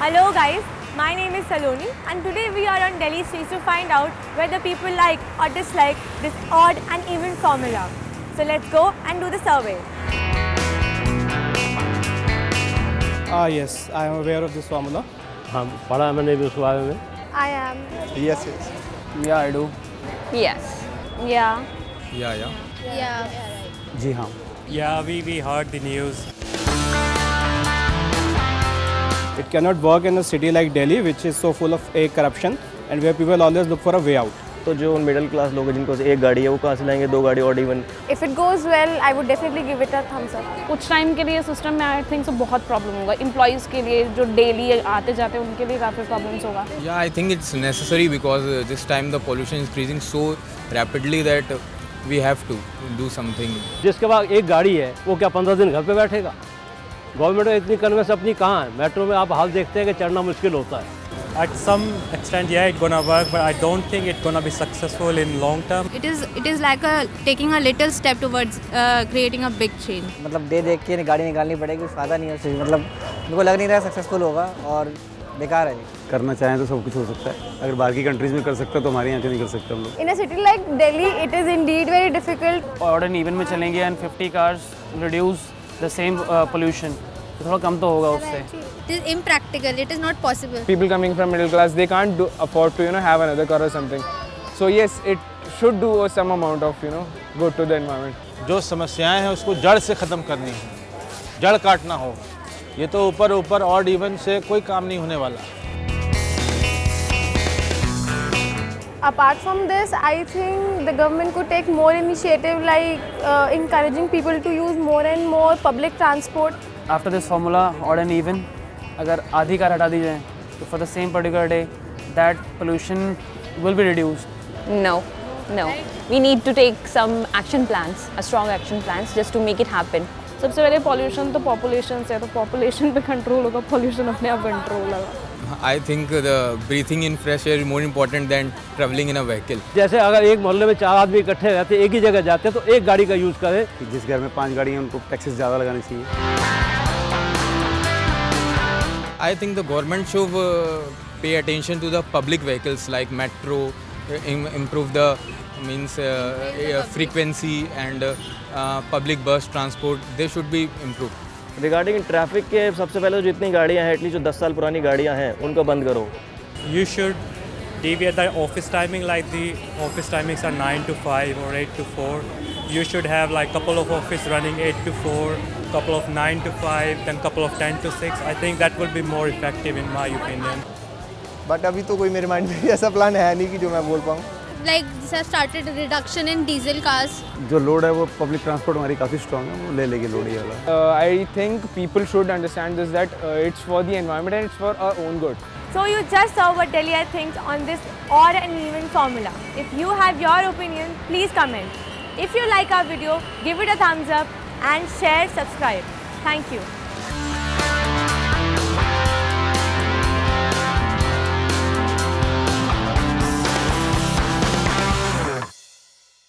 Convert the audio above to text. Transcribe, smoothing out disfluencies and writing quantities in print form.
Hello guys, my name is Saloni and today we are on Delhi streets to find out whether people like or dislike this odd and even formula. So let's go and do the survey. Yes, I am aware of this formula. हाँ पढ़ा है मैंने भी उसके बारे में. I am. Yes. Yeah, I do. Yes. Yeah. जी हाँ. Yeah, we heard the news. It cannot work in a city like Delhi, which is so full of corruption and where people always look for a way out. तो जो middle class लोग हैं जिनको एक गाड़ी है वो कहाँ से लाएंगे 2 गाड़ी और even. If it goes well, I would definitely give it a thumbs up. कुछ टाइम के लिए सिस्टम में आई थिंक बहुत प्रॉब्लम होगा. एम्प्लॉइज़ के लिए जो डेली आते जाते हैं उनके लिए काफ़ी प्रॉब्लम्स होगा. Yeah, I think it's necessary because this time the pollution is increasing so rapidly that we have to do something. जिसके बाद एक गाड़ी है वो क्या 15 दिन घर पे बैठेगा. गवर्नमेंट में इतनी कन्वेंस अपनी कहाँ है. मेट्रो में आप हाल देखते हैं कि चढ़ना मुश्किल होता है. At some extent, yeah, it's gonna work, but I don't think it's gonna be successful in long term. It is like taking a little step towards creating a big change. मतलब देख के गाड़ी निकालनी पड़ेगी, फ़ायदा नहीं है उससे. मतलब मेरे को लग नहीं रहा सक्सेसफुल होगा और बेकार है. करना चाहें तो सब कुछ हो सकता है. अगर बाकी कंट्रीज़ में कर सकते हैं तो हमारे यहाँ क्यों नहीं कर सकते हम लोग. In a city like Delhi, it is indeed very difficult. Odd and even में चलेंगे and 50 cars reduce the same pollution. तो थोड़ा कम तो होगा उससे. It is impractical. It is not possible. People coming from middle class, they can't afford to have another car or something. So yes, it should do some amount of good to the environment. जो समस्याएं हैं उसको जड़ से ख़त्म करनी है, जड़ काटना हो. ये तो ऊपर ऑड इवन से कोई काम नहीं होने वाला. Apart from this, I think the government could take more initiative like encouraging people to use more and more public transport. After this formula, odd and even, अगर आधी कार हटा दी जाए तो for the same particular day, that pollution will be reduced. No. We need to take some action plans, strong action plans, just to make it happen. सबसे पहले pollution तो population से है, तो पॉपुलेशन पे कंट्रोल होगा, पॉल्यूशन अपने आप कंट्रोल होगा. I think the breathing in fresh air is more important than traveling in a vehicle. जैसे अगर एक मोहल्ले में 4 आदमी इकट्ठे रहते एक ही जगह जाते हैं तो एक गाड़ी का यूज़ करें. जिस घर में 5 गाड़ी हैं उनको टैक्सेस ज़्यादा लगानी चाहिए. I think the government should pay attention to the public vehicles like metro, improve the frequency and public bus transport. They should be improved. Regarding traffic के सबसे पहले जितनी गाड़ियाँ हैं एटलीस्ट जो 10 साल पुरानी गाड़ियाँ हैं उनको बंद करो. You should deviate the office timing, like the office timings are 9 to 5 or 8 to 4. You should have like couple of office running 8 to 4, couple of 9 to 5, then couple of 10 to 6. I think that will be more effective in my opinion. But अभी तो कोई मेरे mind में ऐसा plan है नहीं कि जो मैं बोल पाऊँ. Like this has started a reduction in diesel cars. जो लोड है वो पब्लिक ट्रांसपोर्ट हमारी काफ़ी स्ट्रॉन्ग है, वो ले लेगी लोड ये वाला. I think people should understand this that it's for the environment and it's for our own good. So you just saw what Delhi thinks on this odd and even formula. If you have your opinion, please comment. If you like our video, give it a thumbs up and share, subscribe. Thank you.